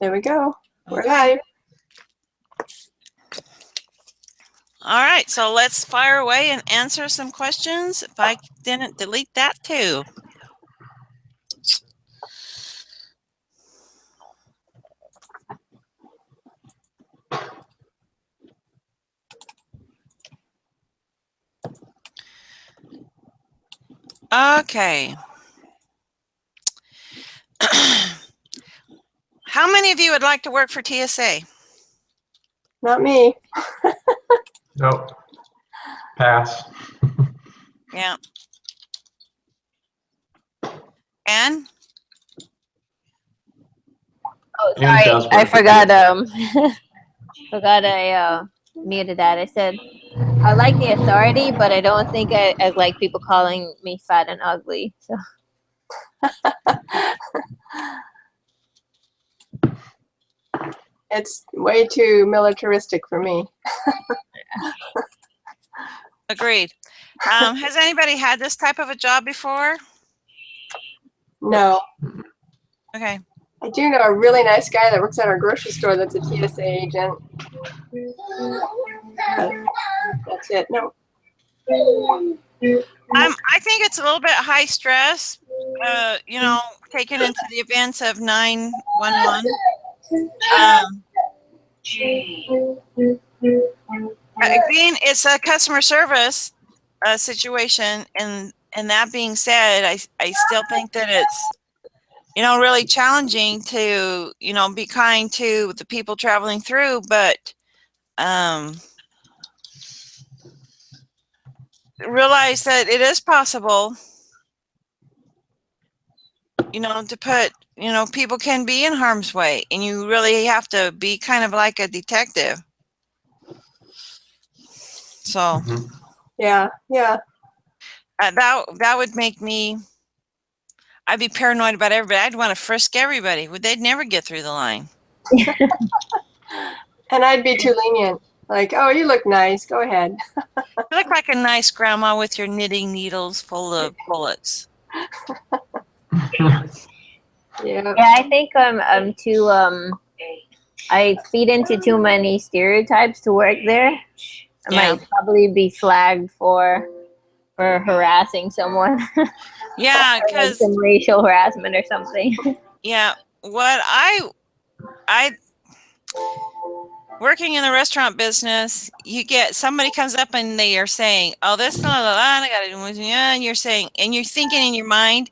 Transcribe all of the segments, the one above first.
There we go. We're Okay. live. All right, so let's fire away and answer some questions. If I didn't delete that too. Okay. How many of you would like to work for TSA? Not me. Nope. Pass. Yeah. And Oh, Ann sorry, does I work for forgot. TSA. Forgot I muted that. I said I like the authority, but I don't think I like people calling me fat and ugly. So It's way too militaristic for me. agreed. Has anybody had this type of a job before? No. Okay. I do know a really nice guy that works at our grocery store that's a TSA agent. But that's it. No. I think it's a little bit high stress, taken into the events of 911. Again, it's a customer service situation, and that being said, I still think that it's really challenging to be kind to the people traveling through, but realize that it is possible to put people can be in harm's way, and you really have to be kind of like a detective. So Yeah. that would make me, I'd be paranoid about everybody. I'd want to frisk everybody. They'd never get through the line. And I'd be too lenient. Like, oh, you look nice. Go ahead. You look like a nice grandma with your knitting needles full of bullets. Yeah. I think I'm too I feed into too many stereotypes to work there. I might probably be flagged for harassing someone. Yeah, like because some racial harassment or something. yeah, what I working in the restaurant business, you get somebody comes up and they are saying, "Oh, this la la la," I gotta do with you, and you're saying, and you're thinking in your mind,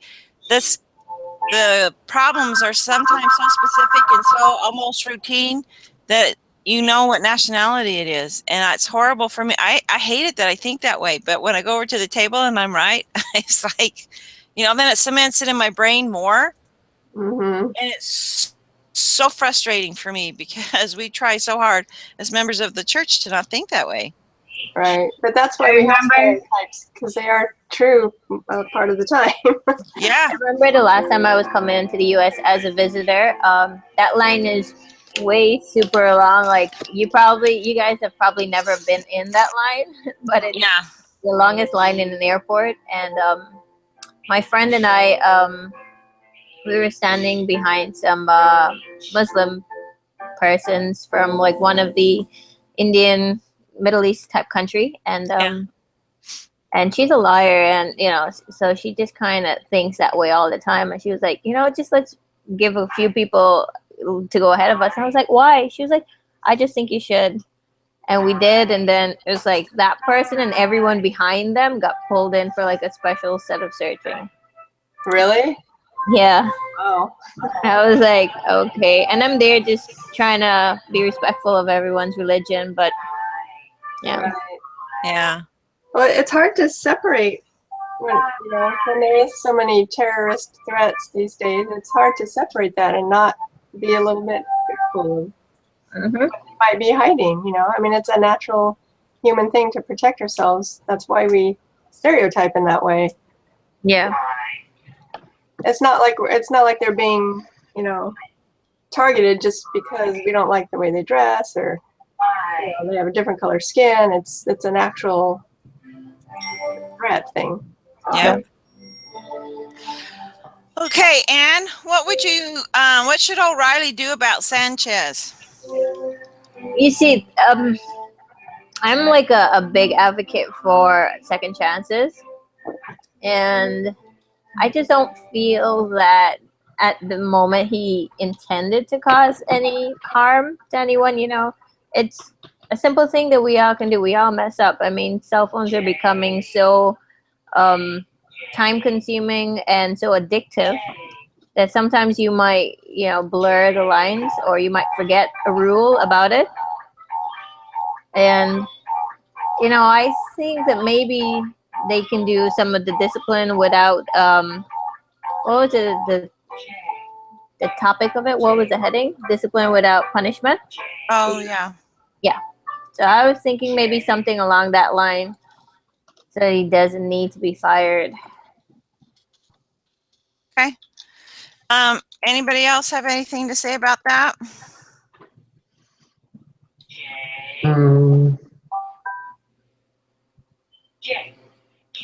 the problems are sometimes so specific and so almost routine that you know what nationality it is, and it's horrible for me. I hate it that I think that way, but when I go over to the table and I'm right, it's like, then it cements it in my brain more, Mm-hmm. and it's so frustrating for me because we try so hard as members of the church to not think that way. Right. But that's why we have stereotypes, because they are true part of the time. Yeah. I remember the last time I was coming into the U.S. as a visitor. That line is way super long. Like you guys have probably never been in that line, but it's the longest line in an airport. And my friend and I, we were standing behind some Muslim persons from like one of the Indian, Middle East type country, and she's a liar, and so she just kind of thinks that way all the time. And she was like, just let's give a few people to go ahead of us. And I was like, why? She was like, I just think you should. And we did, and then it was like that person and everyone behind them got pulled in for like a special set of searching. Really? Yeah. Oh. I was like, okay. And I'm there just trying to be respectful of everyone's religion, but yeah. Right. Yeah. Well, it's hard to separate when there is so many terrorist threats these days. It's hard to separate that and not be a little bit fearful. Mm-hmm. You might be hiding. I mean, it's a natural human thing to protect ourselves. That's why we stereotype in that way. Yeah. It's not like they're being, targeted just because we don't like the way they dress or they have a different color skin. It's an actual threat thing. Yeah. Okay, Anne, what should O'Reilly do about Sanchez? You see, I'm like a big advocate for second chances, and I just don't feel that at the moment he intended to cause any harm to anyone. It's a simple thing that we all can do. We all mess up. I mean, cell phones are becoming so time consuming and so addictive that sometimes you might, blur the lines, or you might forget a rule about it. And I think that maybe they can do some of the discipline without what was it, the topic of it? What was the heading? Discipline without punishment. Oh, yeah. So I was thinking maybe something along that line, so he doesn't need to be fired. Okay. Anybody else have anything to say about that?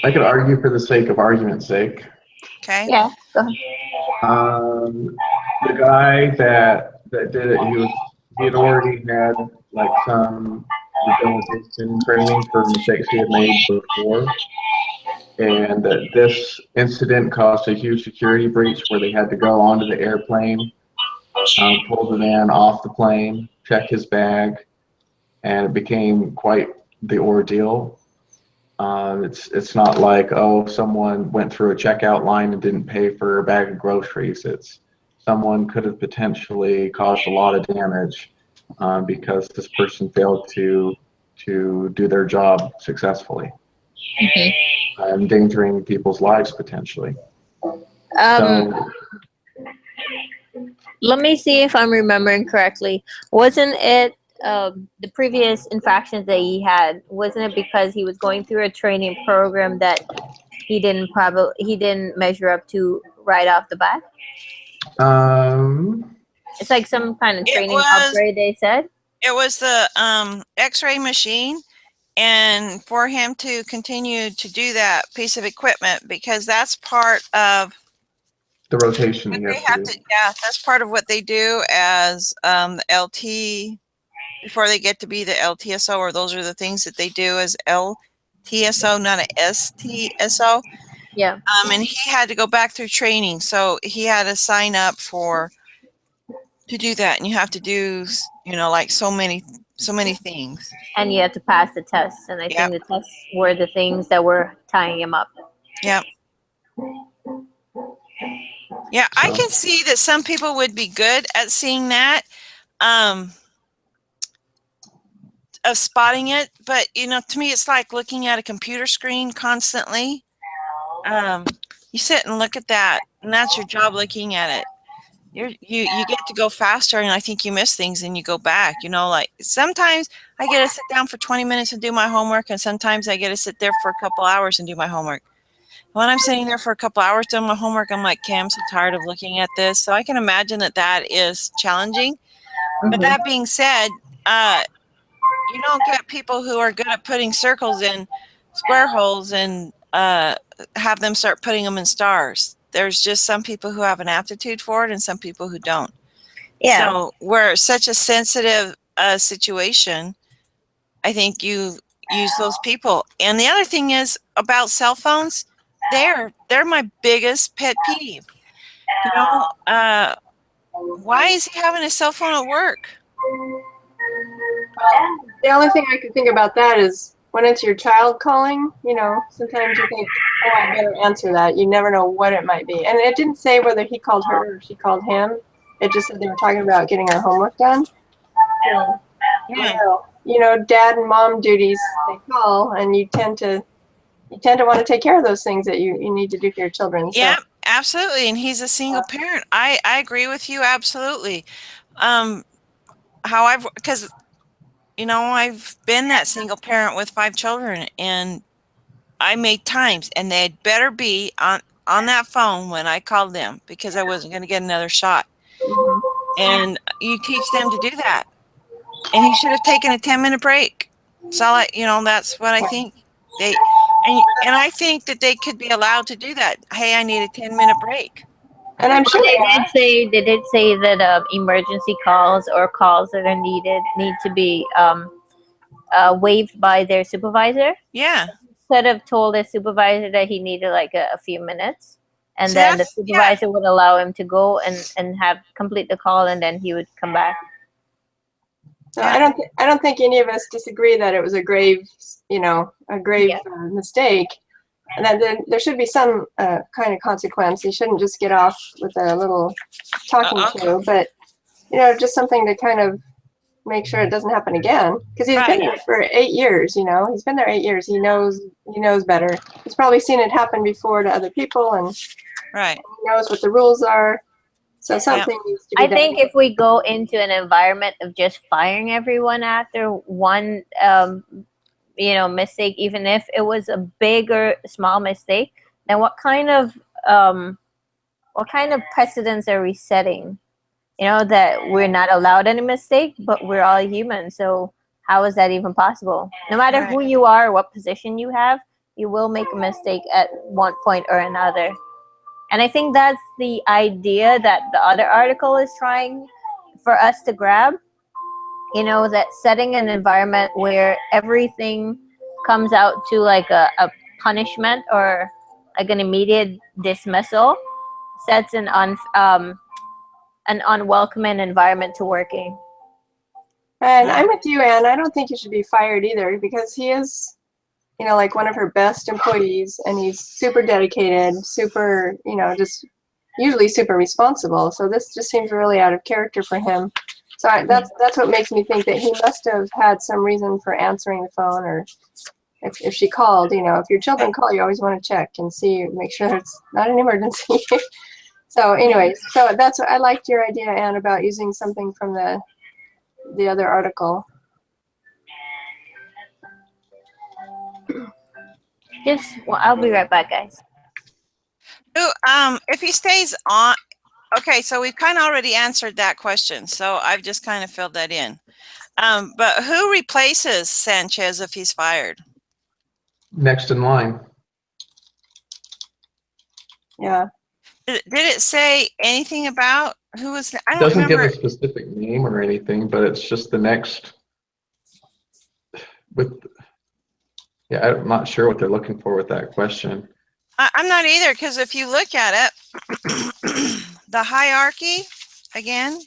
I could argue for the sake of argument's sake. Okay. Yeah, go ahead. The guy that did it, he had already had like some rehabilitation training for mistakes he had made before, and this incident caused a huge security breach where they had to go onto the airplane, pull the man off the plane, check his bag, and it became quite the ordeal. It's not like, oh, someone went through a checkout line and didn't pay for a bag of groceries. It's someone could have potentially caused a lot of damage because this person failed to do their job successfully, endangering people's lives potentially. So, Let me see if I'm remembering correctly. Wasn't it the previous infractions that he had? Wasn't it because he was going through a training program that he didn't measure up to right off the bat? It's like some kind of training upgrade, they said. It was the X-ray machine, and for him to continue to do that piece of equipment, because that's part of the rotation what you they have have to to. do. Yeah, that's part of what they do as the LT before they get to be the LTSO, or those are the things that they do as LTSO, not a STSO. Yeah. And he had to go back through training, so he had to sign up to do that, and you have to do, like so many things. And you have to pass the tests, and I think the tests were the things that were tying him up. Yeah. Yeah, I can see that some people would be good at seeing that, of spotting it, but to me it's like looking at a computer screen constantly. You sit and look at that, and that's your job, looking at it. You get to go faster, and I think you miss things and you go back. Like sometimes I get to sit down for 20 minutes and do my homework, and sometimes I get to sit there for a couple hours and do my homework. When I'm sitting there for a couple hours doing my homework, I'm like, okay, I'm so tired of looking at this. So I can imagine that is challenging. But that being said, you don't get people who are good at putting circles in square holes and have them start putting them in stars. There's just some people who have an aptitude for it and some people who don't. Yeah. So we're such a sensitive situation. I think you use those people. And the other thing is about cell phones. They're my biggest pet peeve. Why is he having a cell phone at work? The only thing I can think about that is when it's your child calling, sometimes you think, oh, I better answer that. You never know what it might be. And it didn't say whether he called her or she called him. It just said they were talking about getting our homework done. Dad and mom duties, they call, and you tend to want to take care of those things that you need to do for your children. So. Yeah, absolutely. And he's a single parent. I agree with you. Absolutely. However, because, I've been that single parent with 5 children, and I made times, and they'd better be on that phone when I called them, because I wasn't going to get another shot. And you teach them to do that. And he should have taken a 10-minute break. So, that's what I think. And I think that they could be allowed to do that. Hey, I need a 10-minute break. And I'm sure They did say that emergency calls or calls that are needed need to be waived by their supervisor. Yeah. Could have told his supervisor that he needed like a few minutes, and So then the that's- yeah. supervisor would allow him to go and have complete the call, and then he would come back. so. I don't think any of us disagree that it was a grave, mistake, and that there should be some kind of consequence. You shouldn't just get off with a little talking to, but just something to kind of make sure it doesn't happen again. Because he's been there for 8 years. He's been there 8 years. He knows better. He's probably seen it happen before to other people, and Right. he knows what the rules are. So something needs to be I done. think if we go into an environment of just firing everyone after one, mistake, even if it was a big or small mistake, then what kind of precedents are we setting? That we're not allowed any mistake, but we're all human. So how is that even possible? No matter who you are, or what position you have, you will make a mistake at one point or another. And I think that's the idea that the other article is trying for us to grab. That setting an environment where everything comes out to like a punishment or like an immediate dismissal sets an unwelcoming environment to working. And I'm with you, Anne. I don't think he should be fired either, because he is, like one of her best employees, and he's super dedicated, super, just usually super responsible. So this just seems really out of character for him. So that's what makes me think that he must have had some reason for answering the phone, or if she called, if your children call, you always want to check and see, make sure it's not an emergency. So anyways, that's what I liked your idea, Anne, about using something from the other article. I'll be right back, guys. If he stays on, okay, so we've kind of already answered that question. So I've just kind of filled that in. But who replaces Sanchez if he's fired? Next in line. Yeah. Did it say anything about who was? I don't Doesn't remember. give a specific name or anything, but it's just the next. I'm not sure what they're looking for with that question. I'm not either, because if you look at it, the hierarchy again.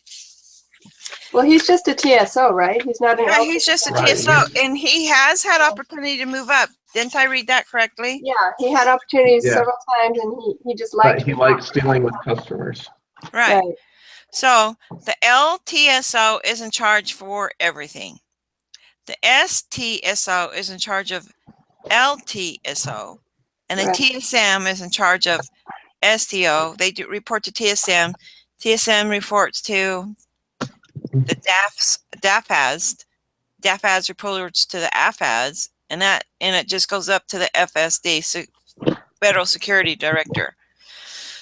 Well, he's just a TSO, right? He's not an. Yeah, he's just a TSO, and he has had opportunity to move up. Didn't I read that correctly? Yeah, he had opportunities several times, and he just liked. But he likes dealing with customers. Right. So the LTSO is in charge for everything. The STSO is in charge of LTSO, and the TSM is in charge of STO. They do report to TSM. TSM reports to the DAFADS. DAFADS reports to the AFADS, and it just goes up to the FSD, Federal Security Director.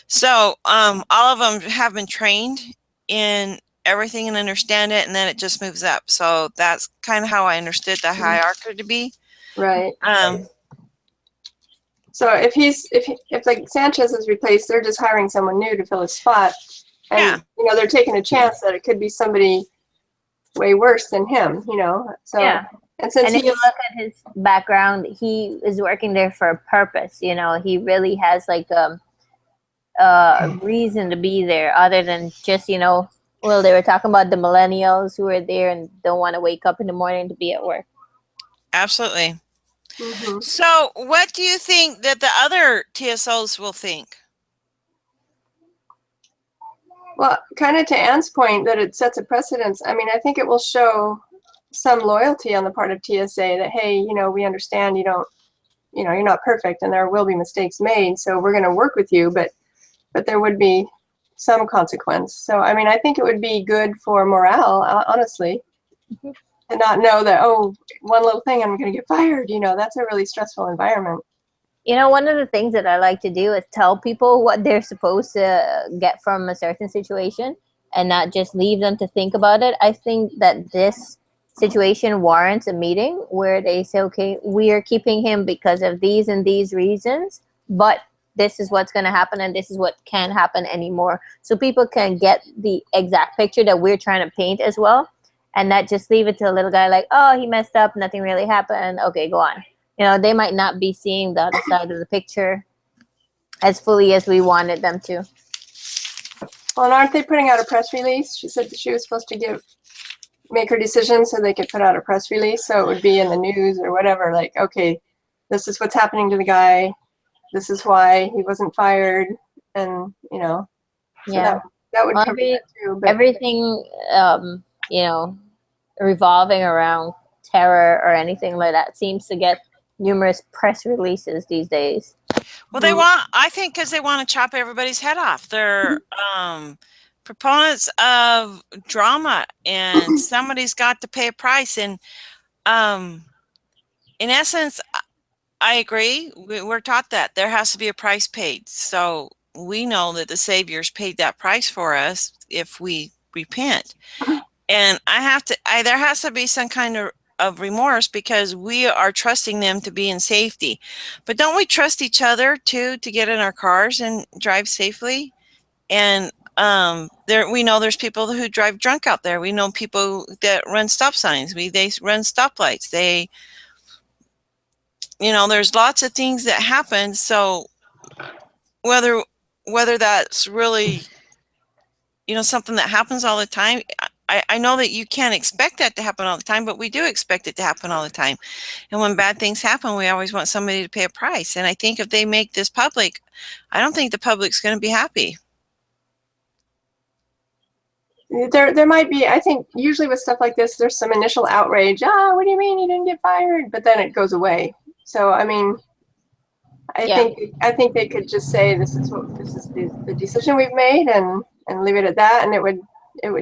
So all of them have been trained in everything and understand it, and then it just moves up. So that's kind of how I understood the hierarchy to be. Right. So if like Sanchez is replaced, they're just hiring someone new to fill his spot, and they're taking a chance that it could be somebody way worse than him. So and since if you look at his background, he is working there for a purpose. He really has like a reason to be there, other than just they were talking about the millennials who are there and don't want to wake up in the morning to be at work. Absolutely. Mm-hmm. So what do you think that the other TSOs will think? Well, kind of to Anne's point that it sets a precedence. I mean, I think it will show some loyalty on the part of TSA that, hey, we understand you're not perfect and there will be mistakes made. So we're going to work with you, but there would be some consequence. So, I mean, I think it would be good for morale, honestly, to not know that, oh, one little thing, I'm going to get fired. That's a really stressful environment. One of the things that I like to do is tell people what they're supposed to get from a certain situation and not just leave them to think about it. I think that this situation warrants a meeting where they say, okay, we are keeping him because of these and these reasons, but this is what's going to happen and this is what can happen anymore. So people can get the exact picture that we're trying to paint as well. And not just leave it to a little guy like, oh, he messed up, nothing really happened. Okay, go on. You know, they might not be seeing the other side of the picture as fully as we wanted them to. Well, and aren't they putting out a press release? She said that she was supposed to make her decision so they could put out a press release, so it would be in the news or whatever, like, okay, this is what's happening to the guy, this is why he wasn't fired, and, you know, so Yeah. that would Well, cover that too. But everything, you know, revolving around terror or anything like that seems to get numerous press releases these days. Well, they want, I think, because they want to chop everybody's head off. They're proponents of drama, and somebody's got to pay a price. And in essence, I agree. We're taught that there has to be a price paid. So we know that the Savior's paid that price for us if we repent. And there has to be some kind of remorse, because we are trusting them to be in safety. But don't we trust each other too to get in our cars and drive safely? And we know there's people who drive drunk out there. We know people that run stop signs. They run stoplights. There's lots of things that happen. So whether that's really, something that happens all the time, I know that you can't expect that to happen all the time, but we do expect it to happen all the time. And when bad things happen, we always want somebody to pay a price. And I think if they make this public, I don't think the public's going to be happy. there might be, I think usually with stuff like this, there's some initial outrage. What do you mean you didn't get fired? But then it goes away. So, I mean, I think they could just say, this is the decision we've made, and leave it at that, and it would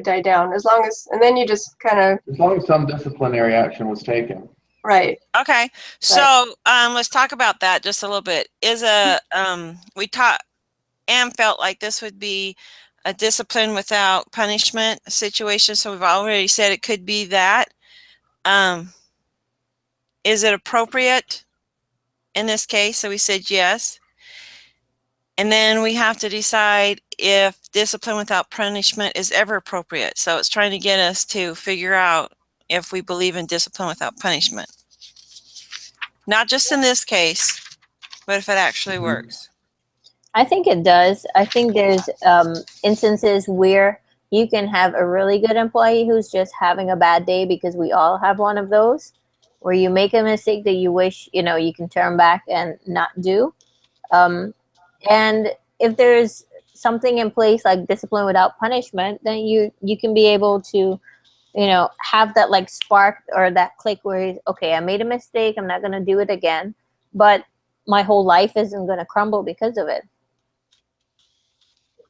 die down, and then you just kind of, as long as some disciplinary action was taken. Right. Okay. So let's talk about that just a little bit. Anne felt like this would be a discipline without punishment situation. So we've already said it could be that. Is it appropriate in this case? So we said yes. And then we have to decide if discipline without punishment is ever appropriate. So it's trying to get us to figure out if we believe in discipline without punishment. Not just in this case, but if it actually works. I think it does. I think there's instances where you can have a really good employee who's just having a bad day, because we all have one of those, where you make a mistake that you wish, you can turn back and not do. And if there's something in place like discipline without punishment, then you can be able to, have that like spark or that click where, okay, I made a mistake, I'm not going to do it again, but my whole life isn't going to crumble because of it.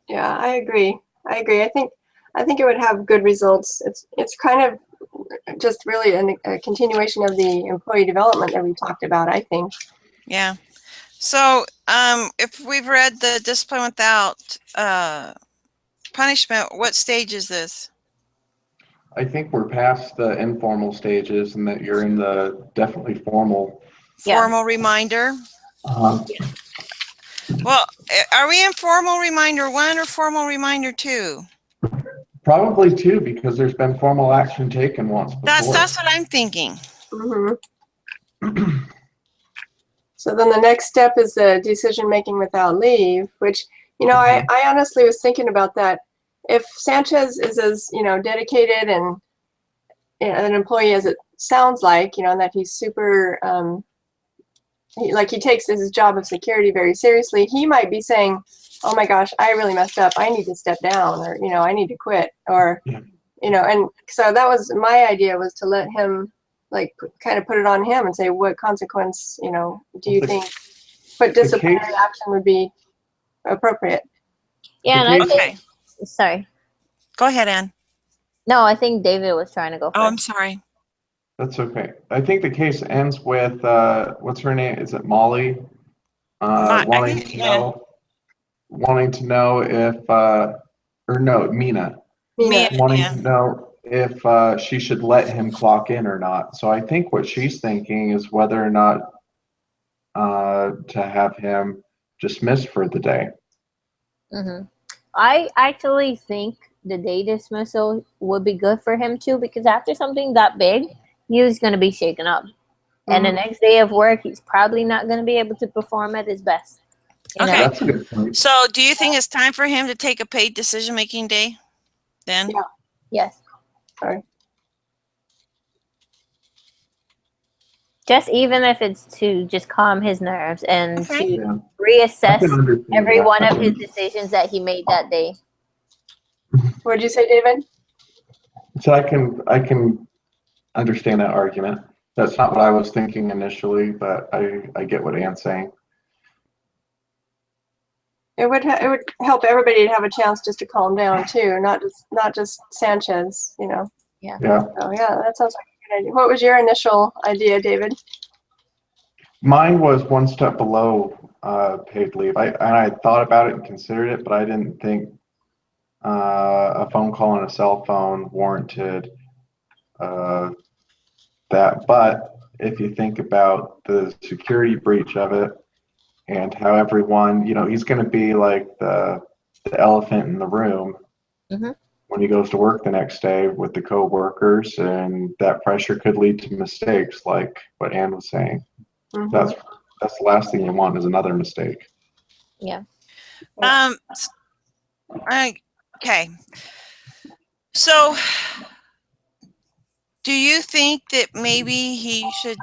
Yeah, I agree. I think it would have good results. It's kind of just really a continuation of the employee development that we talked about, I think. Yeah. So if we've read the discipline without punishment, what stage is this? I think we're past the informal stages, and that you're in the definitely formal. Formal reminder. Uh-huh. Well, are we in formal reminder 1 or formal reminder 2? Probably 2, because there's been formal action taken once before. That's what I'm thinking. Mm-hmm. So then the next step is the decision making without leave, which, I honestly was thinking about that. If Sanchez is as, dedicated and an employee as it sounds like, and that he's super, he takes his job of security very seriously, he might be saying, oh my gosh, I really messed up, I need to step down, or, I need to quit, or, and so that was my idea, was to let him kind of put it on him and say, what consequence, do you think, what disciplinary action would be appropriate? Yeah, and I think, sorry. Go ahead, Ann. No, I think David was trying to go first. Oh, I'm sorry. That's okay. I think the case ends with, what's her name? Is it Molly? Wanting to know if, or no, Mina. Wanting to know if she should let him clock in or not. So I think what she's thinking is whether or not to have him dismissed for the day. Mm-hmm. I actually think the day dismissal would be good for him too, because after something that big, he's going to be shaken up. And the next day of work, he's probably not going to be able to perform at his best. You know? Okay. That's a good point. So do you think it's time for him to take a paid decision-making day then? Yeah. Yes. Sorry. Just even if it's to just calm his nerves and Okay. to Yeah. I reassess can understand every that. one of his decisions that he made that day. What did you say, David? So I can understand that argument. That's not what I was thinking initially, but I get what Ann's saying. It would help everybody to have a chance just to calm down too, not just Sanchez, you know. Yeah. Oh yeah, that sounds like a good idea. What was your initial idea, David? Mine was one step below paid leave. I thought about it and considered it, but I didn't think a phone call on a cell phone warranted that. But if you think about the security breach of it and how everyone, you know, he's going to be like the elephant in the room Mhm. when he goes to work the next day with the coworkers, and that pressure could lead to mistakes like what Ann was saying. Mhm. That's the last thing you want is another mistake. Yeah. Okay. So do you think that maybe he should,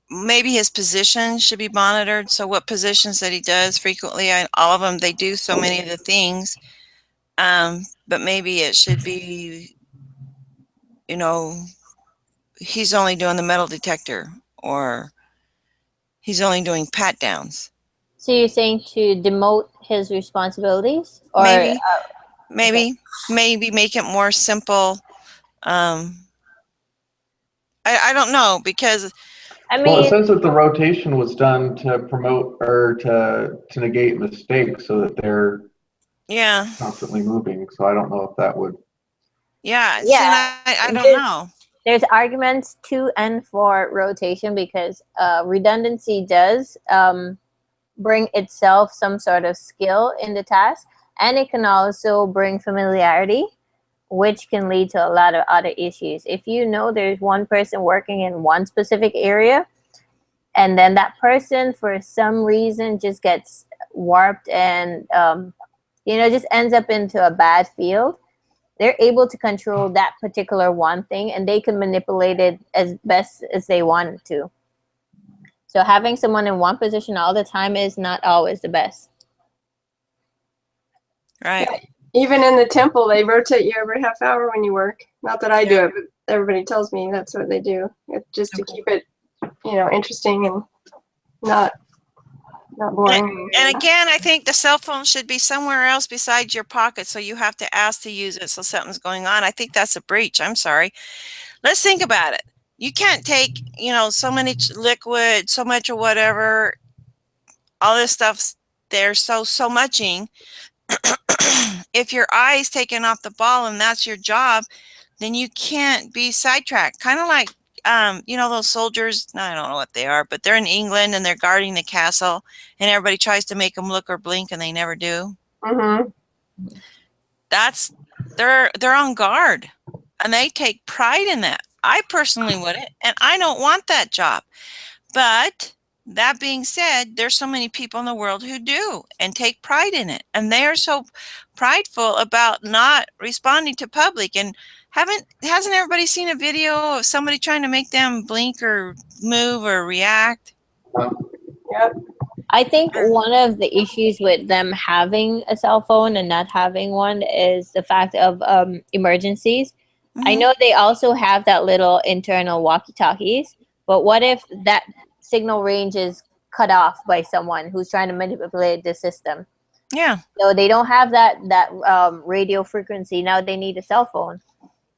maybe his position should be monitored? So what positions that he does frequently, all of them, they do so many of the things, but maybe it should be, you know, he's only doing the metal detector, or he's only doing pat downs. So you're saying to demote his responsibilities, or Maybe make it more simple. I don't know, because I Well, it mean, says that the rotation was done to promote or to negate mistakes so that they're yeah, constantly moving. So I don't know if that would. yeah. See, Yeah, I don't know. there's arguments to and for rotation, because redundancy does bring itself some sort of skill in the task, and it can also bring familiarity, which can lead to a lot of other issues. If you know there's one person working in one specific area, and then that person for some reason just gets warped and just ends up into a bad field, they're able to control that particular one thing, and they can manipulate it as best as they want to. So having someone in one position all the time is not always the best. Right. Even in the temple, they rotate you every half hour when you work. Not that I do it, but everybody tells me that's what they do. It's just to keep it, interesting and not boring. And again, I think the cell phone should be somewhere else besides your pocket, so you have to ask to use it, so something's going on. I think that's a breach. I'm sorry. Let's think about it. You can't take, so many liquid, so much of whatever, all this stuff's there, so muching. If your eye is taken off the ball and that's your job, then you can't be sidetracked. Kind of like, those soldiers, I don't know what they are, but they're in England and they're guarding the castle, and everybody tries to make them look or blink and they never do. Mm-hmm. They're on guard, and they take pride in that. I personally wouldn't, and I don't want that job. But that being said, there's so many people in the world who do and take pride in it, and they are so prideful about not responding to public. And hasn't everybody seen a video of somebody trying to make them blink or move or react? Yep. I think one of the issues with them having a cell phone and not having one is the fact of emergencies. Mm-hmm. I know they also have that little internal walkie-talkies, but what if that signal range is cut off by someone who's trying to manipulate the system? Yeah. So they don't have that radio frequency. Now they need a cell phone.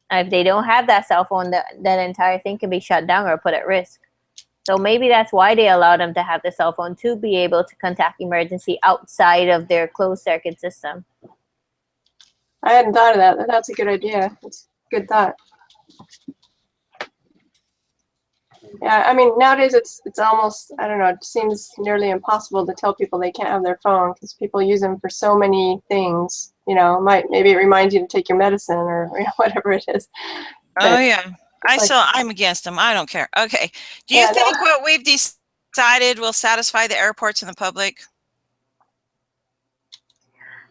And if they don't have that cell phone, that entire thing can be shut down or put at risk. So maybe that's why they allow them to have the cell phone, to be able to contact emergency outside of their closed circuit system. I hadn't thought of that. That's a good idea. It's a good thought. Yeah, I mean, nowadays it's almost, I don't know, it seems nearly impossible to tell people they can't have their phone because people use them for so many things. You know, maybe it reminds you to take your medicine or whatever it is. Oh But yeah. like, I'm against them. I don't care. Okay. Do you yeah, think what we've decided will satisfy the airports and the public?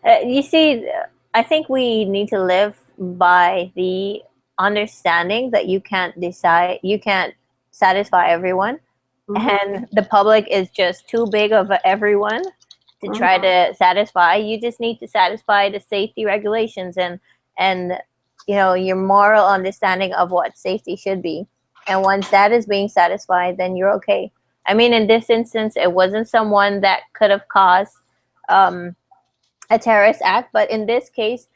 You see, I think we need to live by the understanding that you can't satisfy everyone, and the public is just too big of a everyone to try to satisfy. You just need to satisfy the safety regulations and you know, your moral understanding of what safety should be. And once that is being satisfied, then you're okay. I mean, in this instance, it wasn't someone that could have caused a terrorist act, but in this case,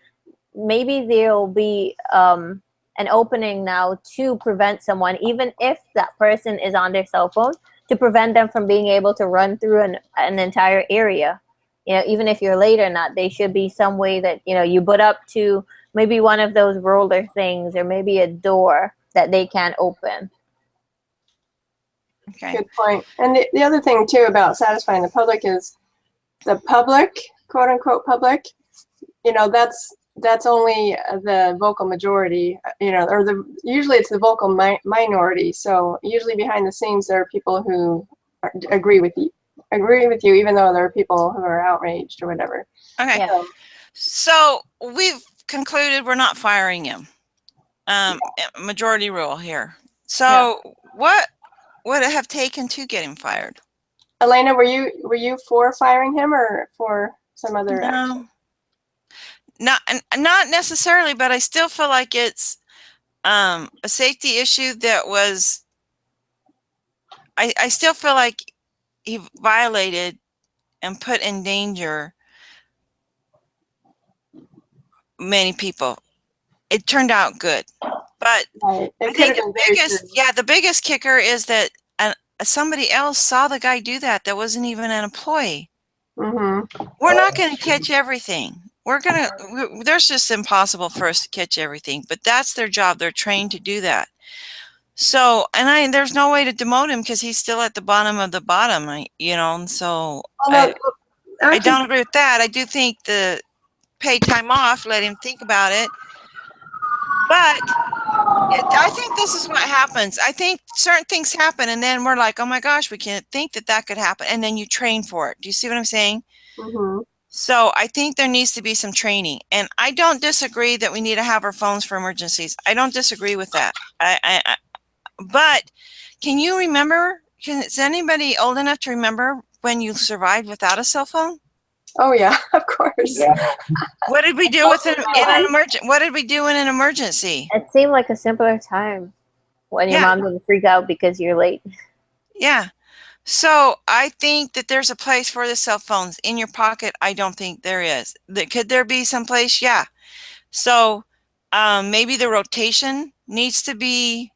maybe there'll be an opening now to prevent someone, even if that person is on their cell phone, to prevent them from being able to run through an entire area. You know, even if you're late or not, there should be some way that, you know, you put up to maybe one of those roller things or maybe a door that they can't open. Okay. good point. And the other thing too about satisfying the public is the public, quote unquote public, you know, that's only the vocal majority, you know, or usually it's the vocal minority. So usually behind the scenes there are people who agree with you, even though there are people who are outraged or whatever. Okay. Yeah. So we've concluded we're not firing him. Majority rule here. So what would it have taken to get him fired? Elena, were you for firing him or for some other action? Not necessarily, but I still feel like it's a safety issue that was. I still feel like he violated and put in danger many people. It turned out good, but Right. I think the biggest kicker is that somebody else saw the guy do that wasn't even an employee. We're not going to catch everything. There's just impossible for us to catch everything, but that's their job. They're trained to do that. So, and there's no way to demote him because he's still at the bottom of the bottom, you know, and so I don't agree with that. I do think the paid time off, let him think about it. But I think this is what happens. I think certain things happen and then we're like, oh my gosh, we can't think that could happen. And then you train for it. Do you see what I'm saying? So I think there needs to be some training. And I don't disagree that we need to have our phones for emergencies. I don't disagree with that. But can you remember, is anybody old enough to remember when you survived without a cell phone? Oh yeah, of course. Yeah. What did we do in an emergency? What did we do in an emergency? It seemed like a simpler time when your mom didn't freak out because you're late. Yeah. So I think that there's a place for the cell phones in your pocket. I don't think there is. Could there be some place? Yeah. So maybe the rotation needs to be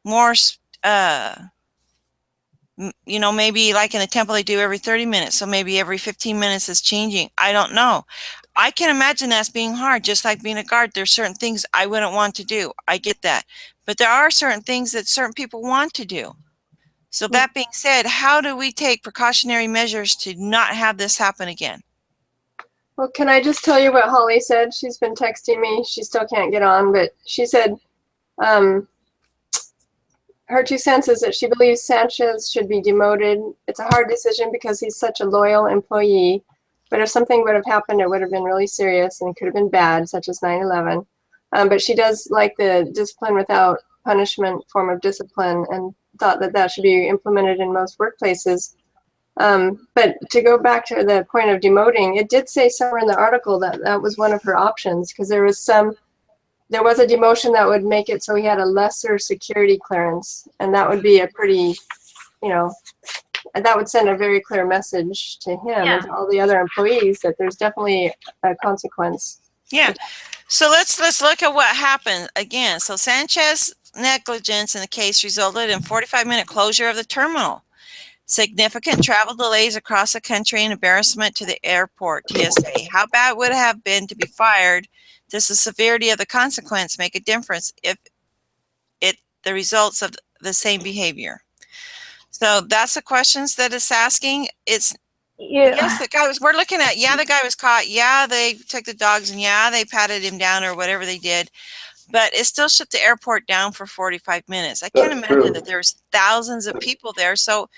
more, you know, maybe like in a temple they do every 30 minutes. So maybe every 15 minutes is changing. I don't know. I can imagine that's being hard, just like being a guard. There's certain things I wouldn't want to do. I get that. But there are certain things that certain people want to do. So that being said, how do we take precautionary measures to not have this happen again? Well, can I just tell you what Holly said? She's been texting me. She still can't get on, but she said her 2 cents is that she believes Sanchez should be demoted. It's a hard decision because he's such a loyal employee. But if something would have happened, it would have been really serious and it could have been bad, such as 9/11. But she does like the discipline without punishment form of discipline and thought that should be implemented in most workplaces. But to go back to the point of demoting, it did say somewhere in the article that was one of her options because there was a demotion that would make it so he had a lesser security clearance, and that would be a pretty, you know, and that would send a very clear message to him and to all the other employees that there's definitely a consequence. Yeah. So let's look at what happened again. So Sanchez negligence in the case resulted in 45-minute closure of the terminal, significant travel delays across the country, and embarrassment to the airport TSA. How bad would it have been to be fired? Does the severity of the consequence make a difference if the results of the same behavior? So that's the questions that it's asking. It's Yeah. yes, we're looking at, the guy was caught. Yeah, they took the dogs and they patted him down or whatever they did. But it still shut the airport down for 45 minutes. I can't That's imagine true. that there's thousands of people there. So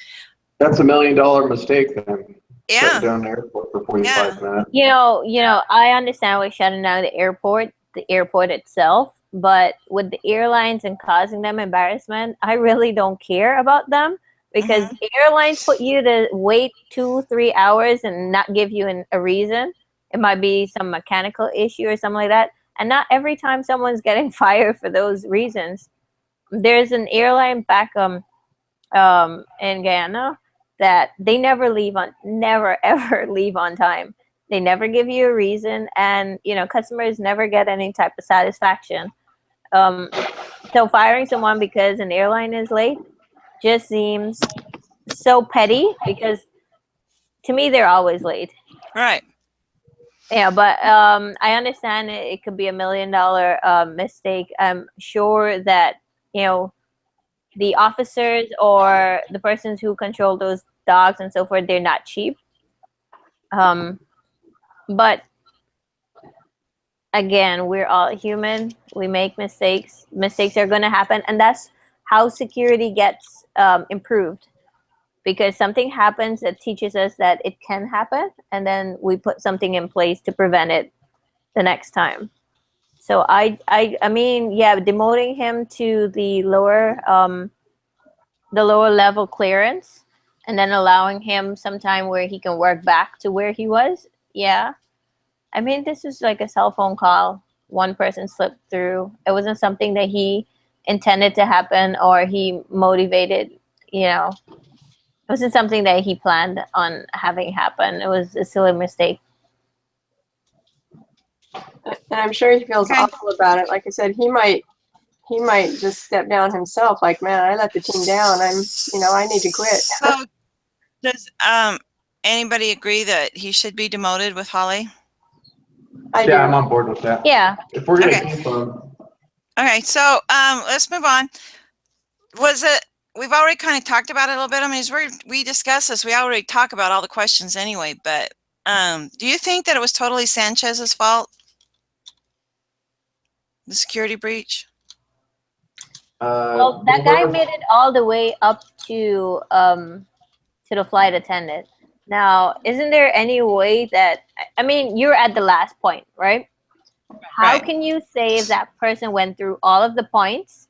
That's $1 million mistake then. yeah, Shutting down the airport for 45 minutes. You know, I understand we're shutting down the airport itself, but with the airlines and causing them embarrassment, I really don't care about them because airlines put you to wait 2-3 hours and not give you a reason. It might be some mechanical issue or something like that. And not every time someone's getting fired for those reasons. There's an airline back in Guyana that they never ever leave on time. They never give you a reason, and customers never get any type of satisfaction. So firing someone because an airline is late just seems so petty because to me they're always late. right. Yeah, but I understand it could be $1 million mistake. I'm sure that the officers or the persons who control those dogs and so forth, they're not cheap. But again, we're all human. We make mistakes. Mistakes are going to happen, and that's how security gets improved. Because something happens that teaches us that it can happen, and then we put something in place to prevent it the next time. So I mean, demoting him to the lower level clearance, and then allowing him some time where he can work back to where he was. Yeah, I mean, this was like a cell phone call. One person slipped through. It wasn't something that he intended to happen or he motivated. It wasn't something that he planned on having happen. It was a silly mistake. And I'm sure he feels awful about it. Like I said, he might just step down himself. Like, man, I let the team down. I need to quit. So does anybody agree that he should be demoted with Holly? I do. I'm on board with that. Yeah. If we're gonna keep them, Okay, so let's move on. We've already kind of talked about it a little bit. I mean, as we discussed this, we already talked about all the questions anyway, but do you think that it was totally Sanchez's fault? The security breach? Well, that guy made it all the way up to the flight attendant. Now, isn't there any way that, I mean, you're at the last point, right? How can you say if that person went through all of the points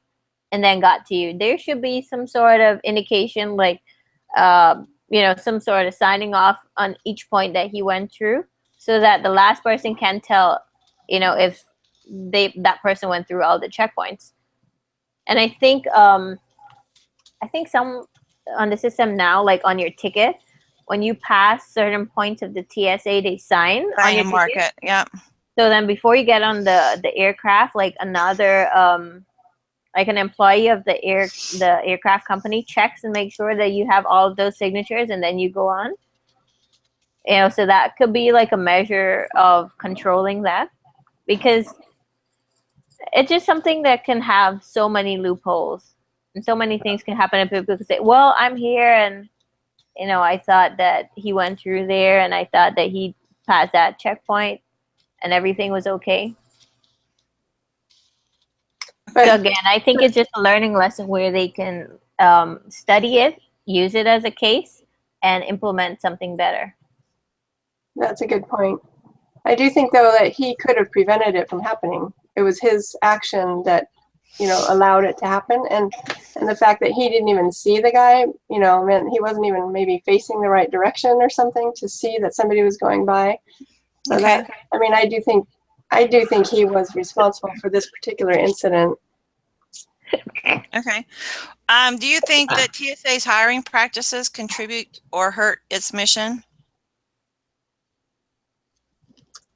and then got to you? There should be some sort of indication, like, some sort of signing off on each point that he went through so that the last person can tell, if that person went through all the checkpoints. And I think some on the system now, like on your ticket, when you pass certain points of the TSA, they sign on your mark ticket. it. Yeah. So then before you get on the aircraft, like another like an employee of the aircraft company checks and makes sure that you have all of those signatures, and then you go on. So that could be like a measure of controlling that, because it's just something that can have so many loopholes and so many things can happen. And people can say, well, I'm here and, I thought that he went through there and I thought that he passed that checkpoint and everything was okay. But, so again, I think it's just a learning lesson where they can study it, use it as a case, and implement something better. That's a good point. I do think, though, that he could have prevented it from happening. It was his action that, allowed it to happen. And the fact that he didn't even see the guy, meant he wasn't even maybe facing the right direction or something to see that somebody was going by. So Okay. I do think he was responsible for this particular incident. Okay. Do you think that TSA's hiring practices contribute or hurt its mission?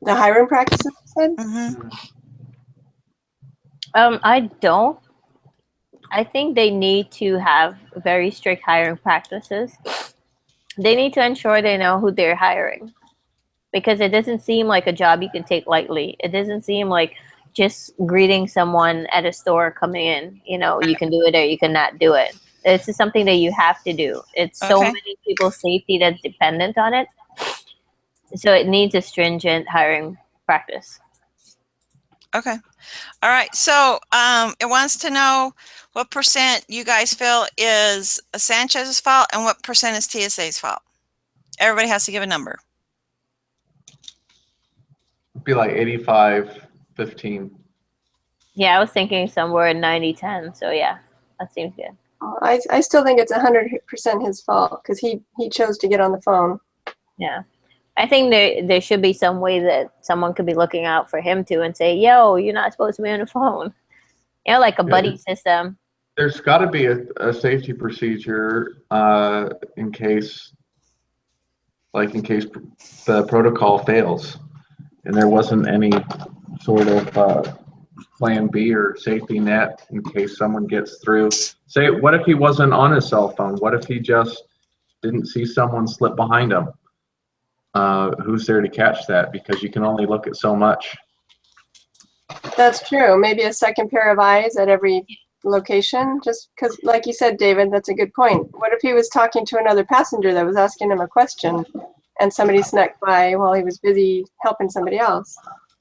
The hiring practices, you said? Mm-hmm. I don't. I think they need to have very strict hiring practices. They need to ensure they know who they're hiring, because it doesn't seem like a job you can take lightly. It doesn't seem like just greeting someone at a store coming in, you can do it or you cannot do it. this is something that you have to do. It's so Okay. many people's safety that's dependent on it. So it needs a stringent hiring practice. Okay. All right. So it wants to know what percent you guys feel is Sanchez's fault and what percent is TSA's fault. Everybody has to give a number. It'd be like 85-15. Yeah, I was thinking somewhere 90-10. So yeah, that seems good. I still think it's 100% his fault because he chose to get on the phone. Yeah. I think there should be some way that someone could be looking out for him too and say, yo, you're not supposed to be on the phone. You know, like a buddy system. There's got to be a safety procedure in case the protocol fails, and there wasn't any sort of plan B or safety net in case someone gets through. Say, what if he wasn't on his cell phone? What if he just didn't see someone slip behind him? Who's there to catch that? Because you can only look at so much. That's true. Maybe a second pair of eyes at every location, just because, like you said, David, that's a good point. What if he was talking to another passenger that was asking him a question and somebody snuck by while he was busy helping somebody else?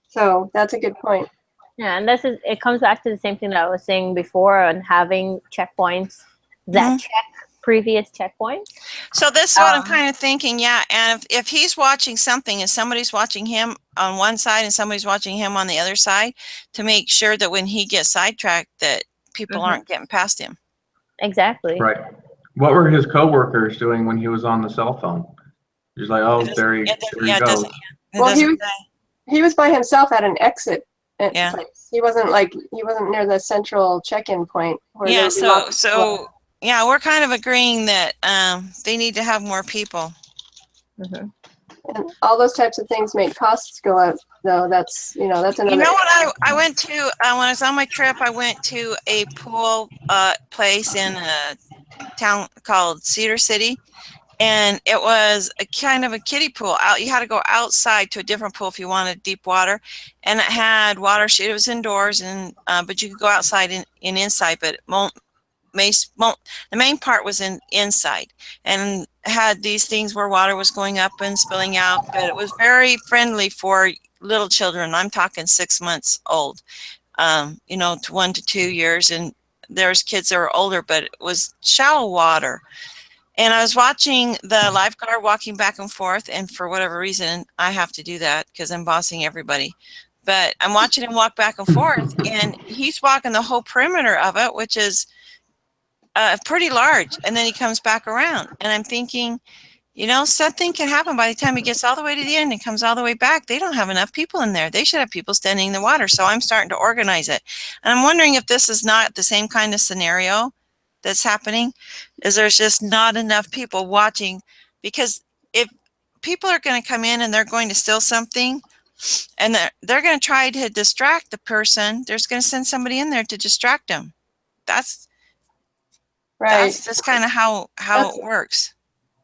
So that's a good point. Yeah, and it comes back to the same thing that I was saying before on having checkpoints that check previous checkpoints. So this is what I'm kind of thinking, yeah. And if he's watching something and somebody's watching him on one side and somebody's watching him on the other side, to make sure that when he gets sidetracked that people aren't getting past him. Exactly. Right. What were his coworkers doing when he was on the cell phone? He's like, oh, there he goes. Well, he was by himself at an exit place. He wasn't near the central check-in point. Yeah, so yeah, we're kind of agreeing that they need to have more people. And all those types of things make costs go up, though. That's another. You know what I went to when I was on my trip? I went to a pool place in a town called Cedar City, and it was a kind of a kiddie pool. You had to go outside to a different pool if you wanted deep water, and it had water. It was indoors, and but you could go outside and inside, but it won't. The main part was inside and had these things where water was going up and spilling out, but it was very friendly for little children. I'm talking 6 months old, to 1 to 2 years, and there's kids that were older, but it was shallow water. And I was watching the lifeguard walking back and forth, and for whatever reason, I have to do that because I'm bossing everybody. But I'm watching him walk back and forth, and he's walking the whole perimeter of it, which is pretty large, and then he comes back around, and I'm thinking, something can happen by the time he gets all the way to the end and comes all the way back. They don't have enough people in there. They should have people standing in the water. So I'm starting to organize it, and I'm wondering if this is not the same kind of scenario that's happening. Is there's just not enough people watching, because if people are going to come in and they're going to steal something, and they're going to try to distract the person, they're going to send somebody in there to distract them. That's just kind of how it works.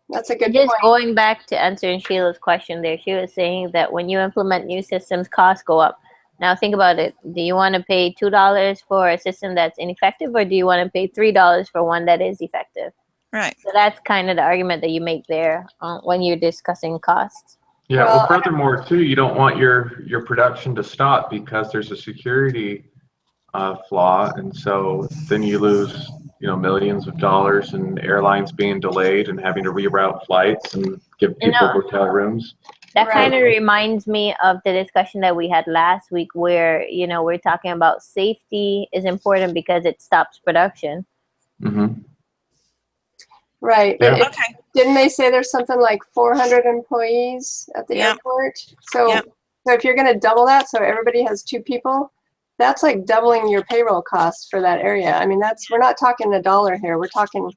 That's a good point. Just going back to answering Sheila's question there, she was saying that when you implement new systems, costs go up. Now think about it. Do you want to pay $2 for a system that's ineffective, or do you want to pay $3 for one that is effective? Right. So that's kind of the argument that you make there when you're discussing costs. Yeah. Well, furthermore, too, you don't want your production to stop because there's a security flaw, and so then you lose millions of dollars, and airlines being delayed and having to reroute flights and give people hotel rooms. That kind of reminds me of the discussion that we had last week where, we're talking about safety is important because it stops production. Right. Yeah. Okay. Didn't they say there's something like 400 employees at the airport? So if you're going to double that, so everybody has 2 people, that's like doubling your payroll costs for that area. I mean, we're not talking $1 here. We're talking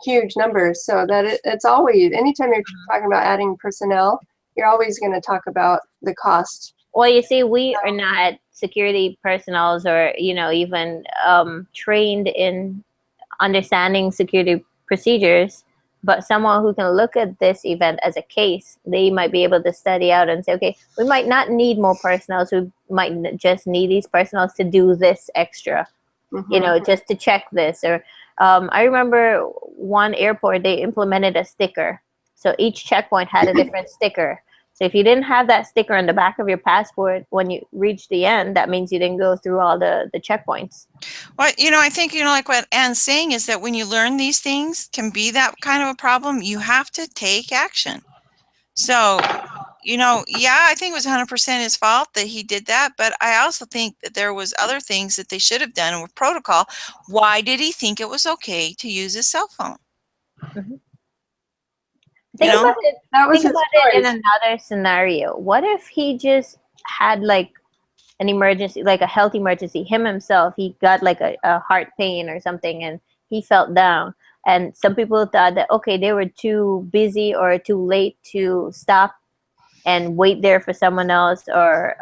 huge numbers. So that it's always, anytime you're talking about adding personnel, you're always going to talk about the cost. Well, you see, we are not security personnel or, even trained in understanding security procedures, but someone who can look at this event as a case, they might be able to study out and say, okay, we might not need more personnel, so we might just need these personnel to do this extra, just to check this, or I remember one airport, they implemented a sticker. So each checkpoint had a different sticker. So if you didn't have that sticker on the back of your passport when you reach the end, that means you didn't go through all the checkpoints. Well, I think, like what Anne's saying is that when you learn these things can be that kind of a problem, you have to take action. So, yeah, I think it was 100% his fault that he did that. But I also think that there was other things that they should have done with protocol. Why did he think it was okay to use his cell phone? Mm-hmm. Think about it in another scenario. What if he just had like an emergency, like a health emergency, him himself, he got like a heart pain or something and he fell down. And some people thought that, okay, they were too busy or too late to stop and wait there for someone else or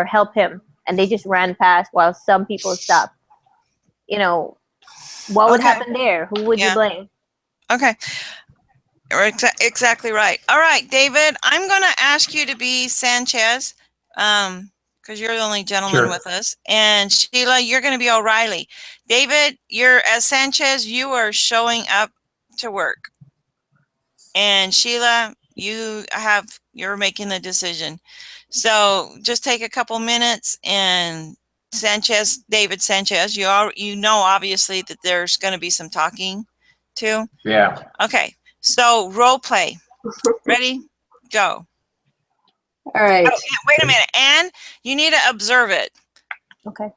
help him. And they just ran past while some people stopped. What would happen there? Who would you blame? Okay. Exactly right. All right, David, I'm going to ask you to be Sanchez because you're the only gentleman with us. And Sheila, you're going to be O'Reilly. David, you're as Sanchez, you are showing up to work. And Sheila, you're making the decision. So just take a couple minutes and David Sanchez, you know obviously that there's going to be some talking too. Yeah. Okay. So role play. Ready? Go. All right. Oh, wait a minute, Anne. You need to observe it. Okay.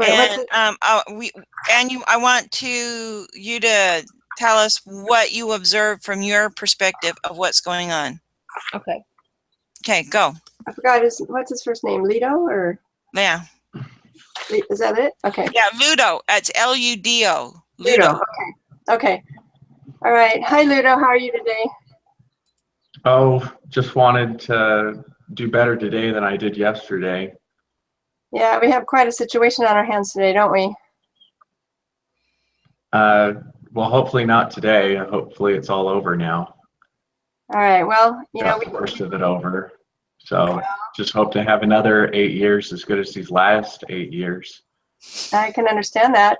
And I want you to tell us what you observed from your perspective of what's going on. Okay. Okay, go. I forgot what's his first name? Lido or? Yeah. Is that it? Okay. Yeah, Ludo. That's Ludo. Ludo. Okay. Okay. All right. Hi, Ludo. How are you today? Oh, just wanted to do better today than I did yesterday. Yeah, we have quite a situation on our hands today, don't we? Well, hopefully not today. Hopefully it's all over now. All right. Well, Got the worst of it over. So just hope to have another 8 years as good as these last 8 years. I can understand that.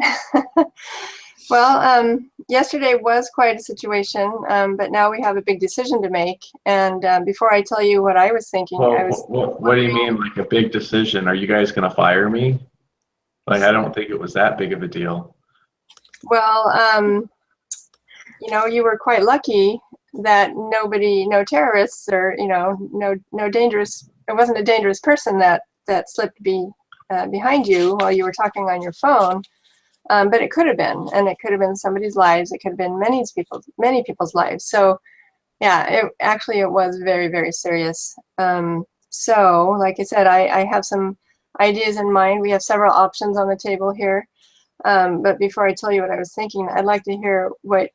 Well, yesterday was quite a situation, but now we have a big decision to make. And before I tell you what I was thinking, what do you mean, like a big decision? Are you guys going to fire me? Like, I don't think it was that big of a deal. Well, you were quite lucky that no terrorists or, no dangerous, it wasn't a dangerous person that slipped behind you while you were talking on your phone. But it could have been, and it could have been somebody's lives. It could have been many people's lives. So, yeah, it was very, very serious. So, like I said, I have some ideas in mind. We have several options on the table here. But before I tell you what I was thinking, I'd like to hear what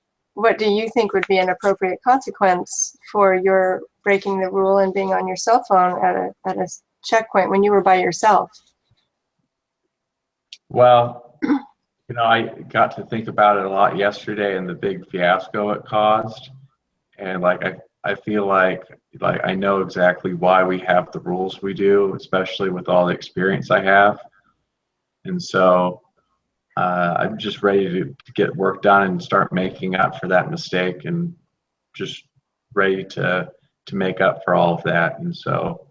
do you think would be an appropriate consequence for your breaking the rule and being on your cell phone at a checkpoint when you were by yourself? Well, I got to think about it a lot yesterday and the big fiasco it caused. And I feel like I know exactly why we have the rules we do, especially with all the experience I have. And so I'm just ready to get work done and start making up for that mistake and just ready to make up for all of that. And so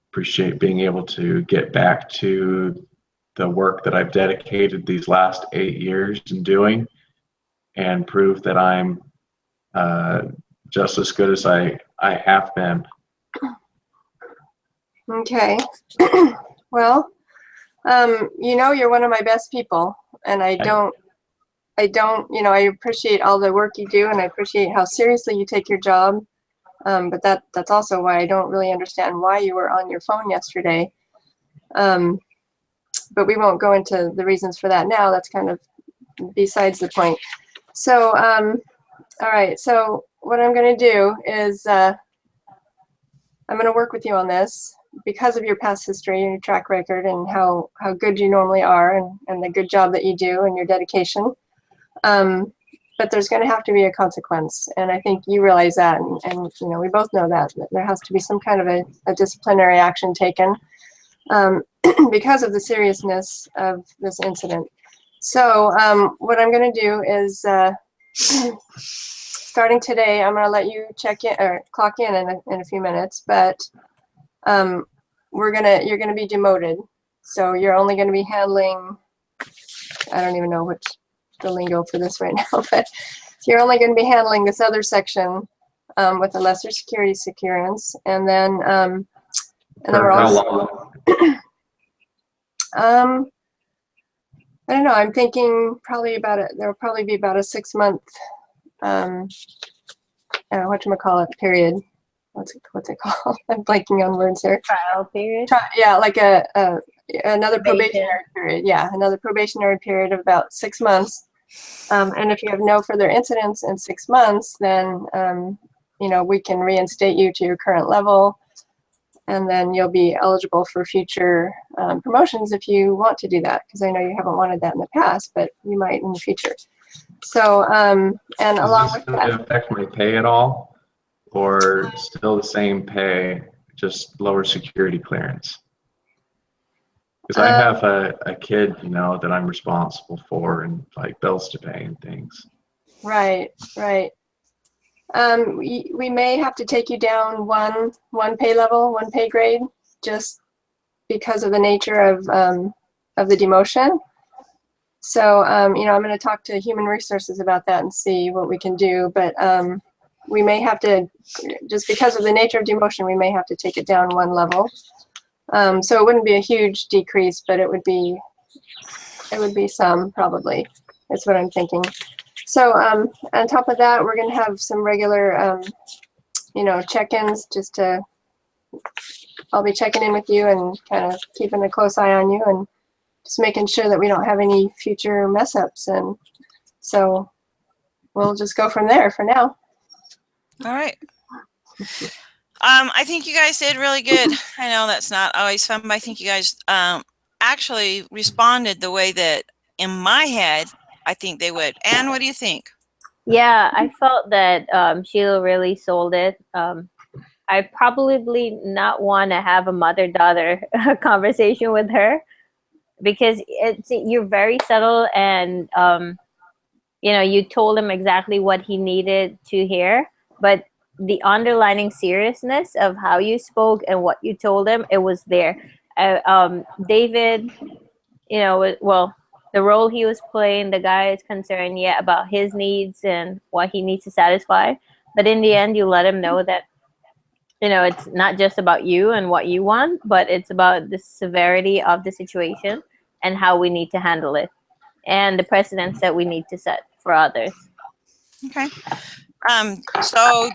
appreciate being able to get back to the work that I've dedicated these last 8 years in doing and prove that I'm just as good as I have been. Okay. Well, you're one of my best people, and I appreciate all the work you do, and I appreciate how seriously you take your job. But that's also why I don't really understand why you were on your phone yesterday. But we won't go into the reasons for that now. That's kind of besides the point. So, all right. So what I'm going to do is I'm going to work with you on this because of your past history and your track record and how good you normally are and the good job that you do and your dedication. But there's going to have to be a consequence. And I think you realize that. And we both know that there has to be some kind of a disciplinary action taken because of the seriousness of this incident. So what I'm going to do is starting today, I'm going to let you check in or clock in a few minutes, but you're going to be demoted. So you're only going to be handling, I don't even know which the lingo for this right now, but you're only going to be handling this other section with a lesser security securance, and then we're How also long? I don't know. I'm thinking probably about it. There will probably be about a 6-month whatchamacallit period. What's it called? I'm blanking on words here. Trial period. Yeah, like another Probation. probationary period. Yeah, another probationary period of about 6 months. And if you have no further incidents in 6 months, then we can reinstate you to your current level, and then you'll be eligible for future promotions if you want to do that, because I know you haven't wanted that in the past, but you might in the future. So, and along Is with this going that, to affect my pay at all, or still the same pay, just lower security clearance? Because I have a kid, that I'm responsible for, and like bills to pay and things. right. We may have to take you down one pay level, one pay grade, just because of the nature of the demotion. So, I'm going to talk to human resources about that and see what we can do. But we may have to, just because of the nature of demotion, we may have to take it down one level. So it wouldn't be a huge decrease, but it would be some, probably. That's what I'm thinking. So on top of that, we're going to have some regular, check-ins I'll be checking in with you and kind of keeping a close eye on you and just making sure that we don't have any future mess ups. And so we'll just go from there for now. All right. I think you guys did really good. I know that's not always fun, but I think you guys actually responded the way that in my head I think they would. Anne, what do you think? Yeah, I felt that Sheila really sold it. I probably not want to have a mother-daughter conversation with her, because you're very subtle, and you told him exactly what he needed to hear, but the underlining seriousness of how you spoke and what you told him, it was there. David, the role he was playing, the guy is concerned, about his needs and what he needs to satisfy. But in the end, you let him know that, it's not just about you and what you want, but it's about the severity of the situation and how we need to handle it, and the precedents that we need to set for others. Okay. So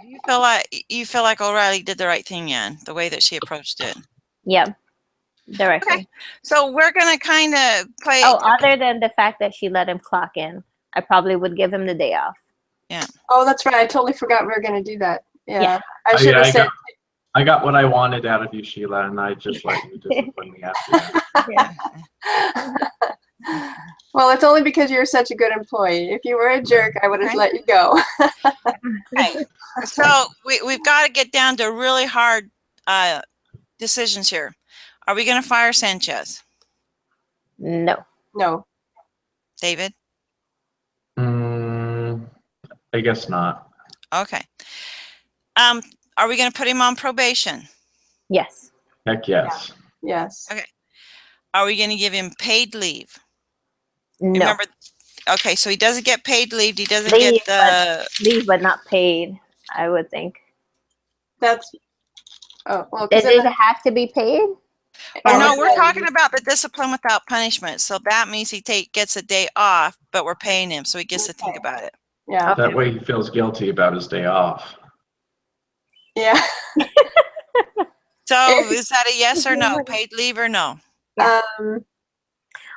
you feel like O'Reilly did the right thing, Ann, the way that she approached it? Yeah, directly. Okay. So we're gonna kind of play. Oh, other than the fact that she let him clock in, I probably would give him the day off. Yeah. Oh, that's right. I totally forgot we were going to do that. Yeah. I should have said. I got what I wanted out of you, Sheila, and I just let you discipline me after that. Yeah. Well, it's only because you're such a good employee. If you were a jerk, I would have let you go. Okay. So we've got to get down to really hard decisions here. Are we going to fire Sanchez? No. No. David? I guess not. Okay. Are we going to put him on probation? Yes. Heck yes. Yes. Okay. Are we going to give him paid leave? No. Remember, okay, so he doesn't get paid leave. He doesn't get the leave, but not paid, I would think. That's well. Does it have to be paid? Oh, no, we're talking about the discipline without punishment. So that means he gets a day off, but we're paying him, so he gets to think about it. Yeah. That way he feels guilty about his day off. Yeah. So is that a yes or no? Paid leave or no?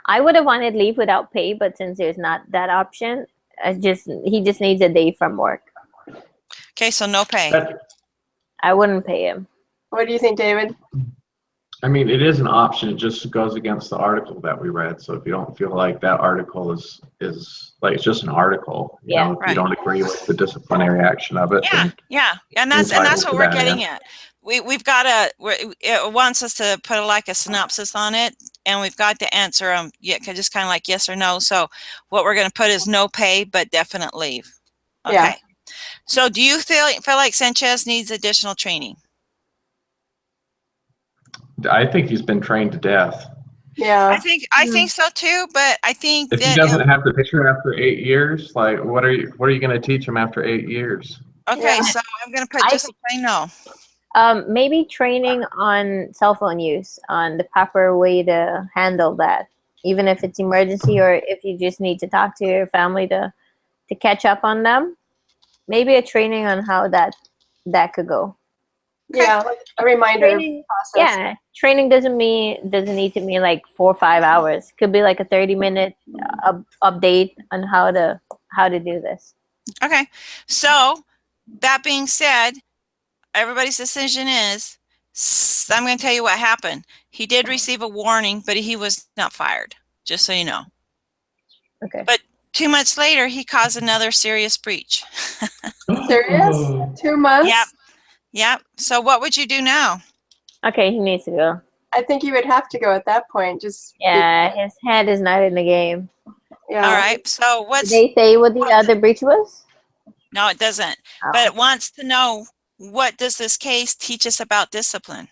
I would have wanted leave without pay, but since there's not that option, he just needs a day from work. Okay, so no pay. I wouldn't pay him. What do you think, David? I mean, it is an option. It just goes against the article that we read. So if you don't feel like that article is like, it's just an article, you know, if you don't agree with the disciplinary action of it. Yeah. And that's what we're getting at. We've got it wants us to put like a synopsis on it and we've got to answer them. Yeah, just kind of like yes or no. So what we're going to put is no pay, but definite leave. Okay. Yeah. So do you feel like Sanchez needs additional training? I think he's been trained to death. Yeah. I think so too, but I think If he that doesn't have the picture after 8 years, like what are you going to teach him after 8 years? okay, Yeah. so I'm going to put just plain no. Maybe training on cell phone use, on the proper way to handle that, even if it's emergency or if you just need to talk to your family to catch up on them. Maybe a training on how that could go. Yeah, like a reminder Training, process. yeah, training doesn't need to mean like 4 or 5 hours. Could be like a 30-minute update on how to do this. Okay, so that being said, everybody's decision is, I'm going to tell you what happened. He did receive a warning, but he was not fired, just so you know. Okay. But 2 months later, he caused another serious breach. Serious? 2 months? Yep. Yep. So what would you do now? Okay, he needs to go. I think you would have to go at that point. Just Yeah, his head is not in the game. yeah. All right. So what's... Did they say what the other breach was? No, it doesn't. Oh. But it wants to know, what does this case teach us about discipline?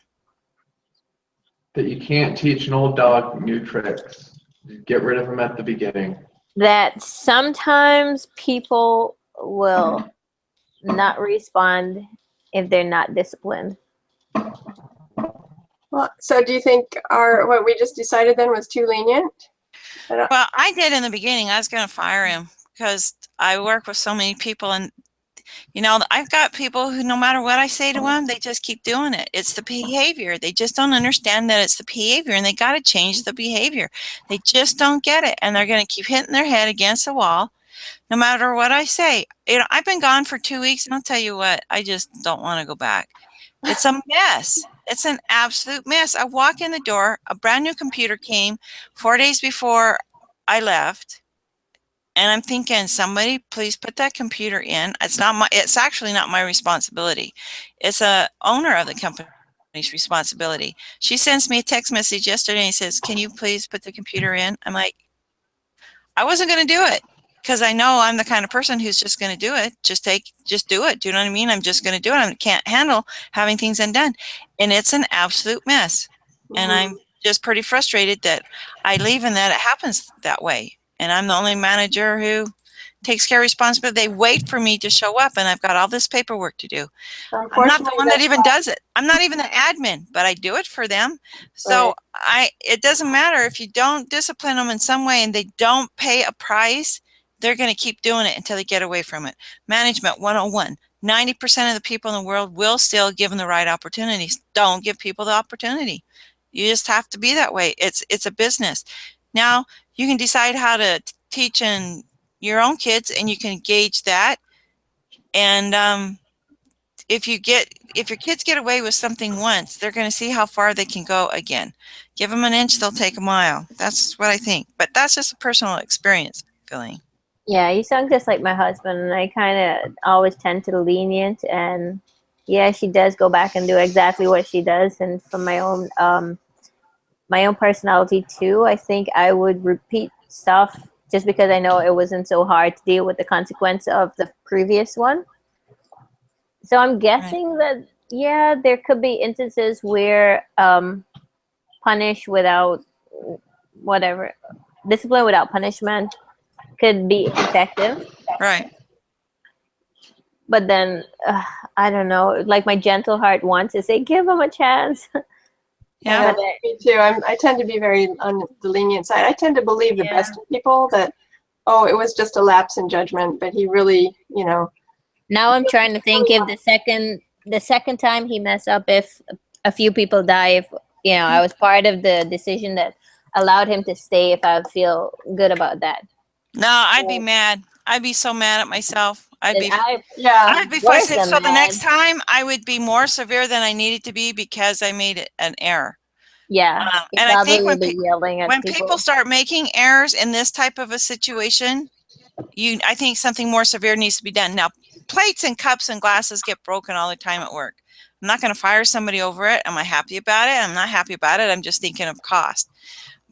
That you can't teach an old dog new tricks. Get rid of them at the beginning. That sometimes people will not respond if they're not disciplined. Well, so do you think what we just decided then was too lenient? Well, I did in the beginning. I was going to fire him because I work with so many people, and you know, I've got people who, no matter what I say to them, they just keep doing it. It's the behavior. They just don't understand that it's the behavior, and they got to change the behavior. They just don't get it, and they're going to keep hitting their head against the wall, no matter what I say. You know, I've been gone for 2 weeks, and I'll tell you what, I just don't want to go back. It's a mess. It's an absolute mess. I walk in the door, a brand new computer came 4 days before I left. And I'm thinking, somebody please put that computer in. It's actually not my responsibility. It's a owner of the company's responsibility. She sends me a text message yesterday and says, can you please put the computer in? I'm like, I wasn't going to do it because I know I'm the kind of person who's just going to do it. Just do it. Do you know what I mean? I'm just going to do it. I can't handle having things undone. And it's an absolute mess. And I'm just pretty frustrated that I leave and that it happens that way. And I'm the only manager who takes care of responsibility. They wait for me to show up, and I've got all this paperwork to do. I'm not the one that even does it. I'm not even the admin, but I do it for them. So it doesn't matter if you don't discipline them in some way and they don't pay a price, they're going to keep doing it until they get away from it. Management 101. 90% of the people in the world will still give them the right opportunities. Don't give people the opportunity. You just have to be that way. It's a business. Now, you can decide how to teach in your own kids, and you can gauge that. And if your kids get away with something once, they're going to see how far they can go again. Give them an inch, they'll take a mile. That's what I think. But that's just a personal experience feeling. Yeah, you sound just like my husband, and I kind of always tend to lenient. And yeah, she does go back and do exactly what she does. And from my own personality too, I think I would repeat stuff just because I know it wasn't so hard to deal with the consequence of the previous one. So I'm guessing that, yeah, there could be instances where punish without discipline without punishment could be effective. Right. But then, I don't know, like my gentle heart wants to say, give them a chance. Yeah, me too. I tend to be very on the lenient side. I tend to believe the best in people, that, oh, it was just a lapse in judgment, but he really, you know. Now I'm trying to think if the second time he messed up, if a few people die, if, you know, I was part of the decision that allowed him to stay, if I would feel good about that. No, I'd be mad. I'd be so mad at myself. I'd be worse than so the mad. next time I would be more severe than I needed to be because I made an error. Yeah, and I think when people start making errors in this type of a situation, I think something more severe needs to be done. Now, plates and cups and glasses get broken all the time at work. I'm not going to fire somebody over it. Am I happy about it? I'm not happy about it. I'm just thinking of cost.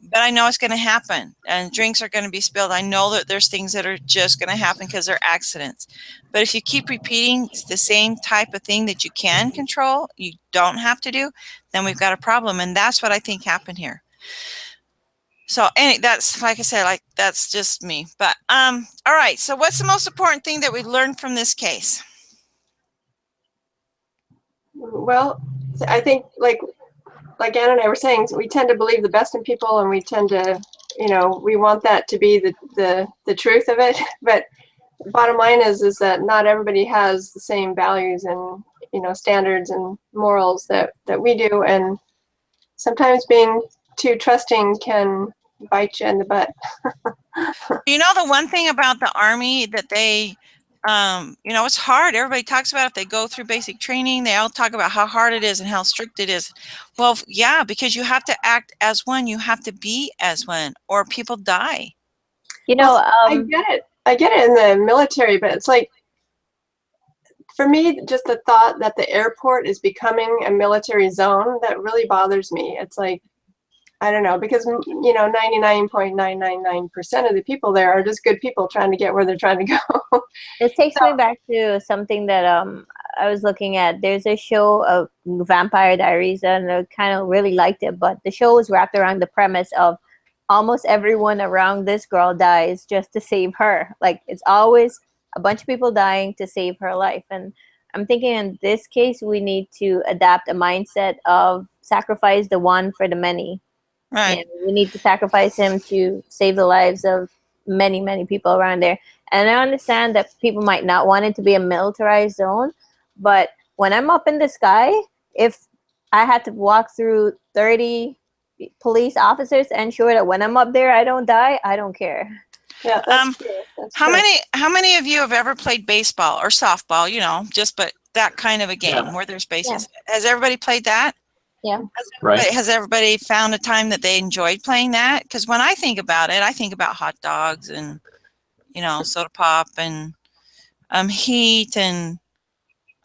but I know it's going to happen, and drinks are going to be spilled. I know that there's things that are just going to happen because they're accidents. But if you keep repeating the same type of thing that you can control, you don't have to do, then we've got a problem. And that's what I think happened here. So that's, like I said, like that's just me. But all right. So what's the most important thing that we learned from this case? Well, I think like Anna and I were saying, we tend to believe the best in people, and we tend to, we want that to be the truth of it. But the bottom line is that not everybody has the same values and, standards and morals that we do. And sometimes being too trusting can bite you in the butt. The one thing about the Army that they, it's hard. Everybody talks about it. They go through basic training. They all talk about how hard it is and how strict it is. Well, yeah, because you have to act as one. You have to be as one, or people die. I get it. I get it in the military, but it's like, for me, just the thought that the airport is becoming a military zone, that really bothers me. It's like, I don't know, because 99.999% of the people there are just good people trying to get where they're trying to go. It takes me back to something that I was looking at. There's a show of Vampire Diaries, and I kind of really liked it, but the show was wrapped around the premise of almost everyone around this girl dies just to save her. Like, it's always a bunch of people dying to save her life. And I'm thinking in this case, we need to adapt a mindset of sacrifice the one for the many. Right. And we need to sacrifice him to save the lives of many, many people around there. And I understand that people might not want it to be a militarized zone, but when I'm up in the sky, if I had to walk through 30 police officers to ensure that when I'm up there I don't die, I don't care. Yeah, that's true. That's how true. how many of you have ever played baseball or softball, but that kind of a game where there's bases? Yeah. Has everybody played that? Yeah. Has everybody found a time that they enjoyed playing that? Because when I think about it, I think about hot dogs and, soda pop and heat, and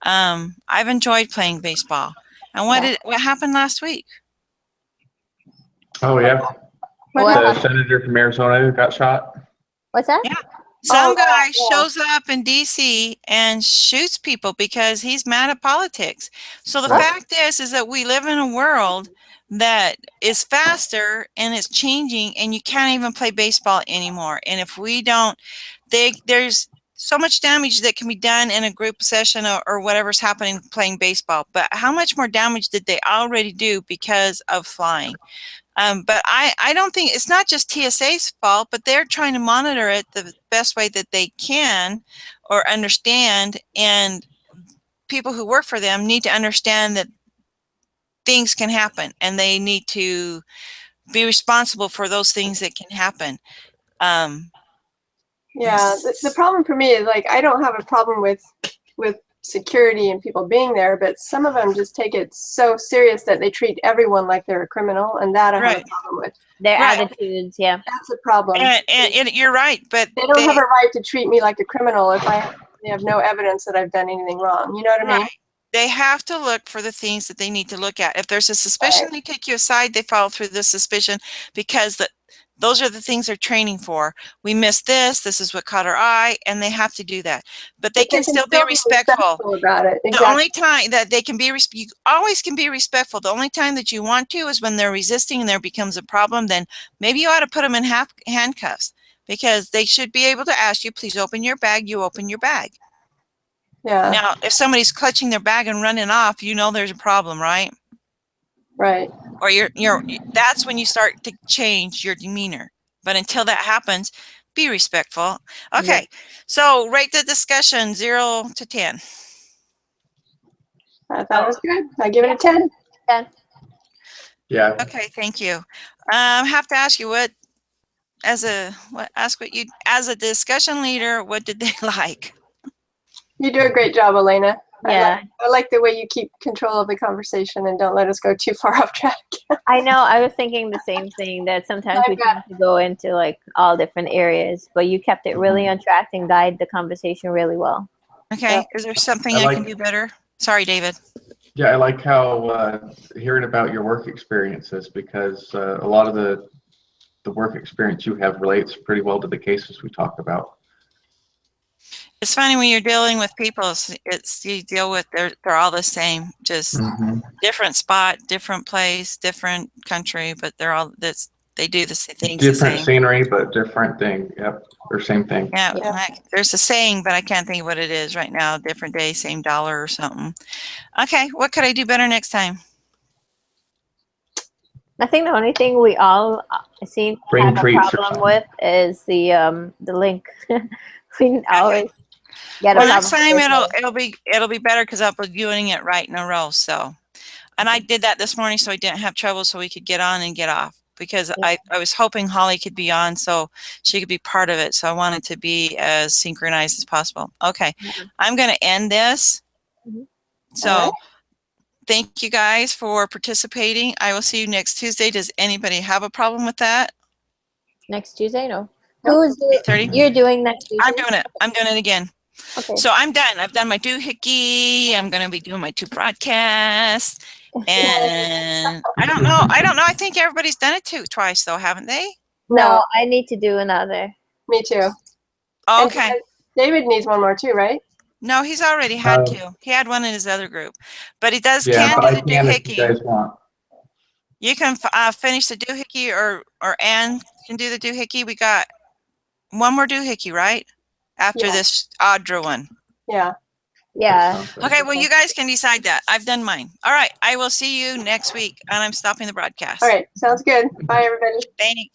I've enjoyed playing baseball. And what happened last week? Oh, yeah. What? The senator from Arizona who got shot. What's that? Yeah. Some guy shows up in DC and shoots people because he's mad at politics. So the fact is that we live in a world that is faster and it's changing, and you can't even play baseball anymore. And if we don't, there's so much damage that can be done in a group session or whatever's happening playing baseball. But how much more damage did they already do because of flying? But I don't think it's not just TSA's fault, but they're trying to monitor it the best way that they can or understand. And people who work for them need to understand that things can happen, and they need to be responsible for those things that can happen. Yeah, the problem for me is, like, I don't have a problem with security and people being there, but some of them just take it so serious that they treat everyone like they're a criminal, and that I have a problem with. Their attitudes, yeah. That's a problem. And you're right, but they don't have a right to treat me like a criminal if they have no evidence that I've done anything wrong. You know what I mean? They have to look for the things that they need to look at. If there's a suspicion, they take you aside, they follow through the suspicion, because those are the things they're training for. We missed this. This is what caught our eye, and they have to do that. But they can still be respectful about it. Exactly. The only time that they can be, you always can be respectful. The only time that you want to is when they're resisting and there becomes a problem. Then maybe you ought to put them in handcuffs, because they should be able to ask you, please open your bag. You open your bag. Yeah. Now, if somebody's clutching their bag and running off, there's a problem, right? Right. Or that's when you start to change your demeanor. But until that happens, be respectful. Okay. Yeah. So rate the discussion 0 to 10. I thought it was good. I give it a 10. 10. Yeah. Okay. Thank you. I have to ask you as a discussion leader, what did they like? You do a great job, Elena. Yeah. I like the way you keep control of the conversation and don't let us go too far off track. I know. I was thinking the same thing, that sometimes we tend to go into like all different areas, but you kept it really on track and guide the conversation really well. Okay. Yeah. Is there something I can do better? Sorry, David. Yeah, I like how hearing about your work experiences, because a lot of the the work experience you have relates pretty well to the cases we talked about. It's funny when you're dealing with people, it's you deal with, they're all the same, just different spot, different place, different country, but they're all, they do the same things the Different same. scenery, but different thing. Yep, or same thing. Yeah, Yeah. there's a saying, but I can't think of what it is right now. Different day, same dollar or something. Okay, what could I do better next time? I think the only thing we all seem to Bring have a treats or problem something. with is the link. We always get a Well, problem. next time with it. it'll be better because I'll be doing it right in a row. So, and I did that this morning so I didn't have trouble, so we could get on and get off. Because Yeah. I was hoping Holly could be on so she could be part of it. So I wanted to be as synchronized as possible. Okay, I'm going to end this. Mhm. So All right. thank you guys for participating. I will see you next Tuesday. Does anybody have a problem with that? Next Tuesday, no. Nope. Who's doing? 8:30? You're doing next Tuesday. I'm doing it. I'm doing it again. Okay. So I'm done. I've done my doohickey. I'm going to be doing my 2 broadcasts. And I don't know. I think everybody's done it twice though, haven't they? No, I need to do another. Me too. Oh, And okay. David needs one more too, right? No, he's already had 2. He had one in his other group, but he does Yeah, can but do I the can if you doohickey. guys want. You can finish the doohickey, or Ann can do the doohickey. We got one more doohickey, right? After Yeah. this Audra one. Yeah. Yeah. Okay, well, you guys can decide that. I've done mine. All right, I will see you next week, and I'm stopping the broadcast. All right. Sounds good. Bye, everybody. Thanks.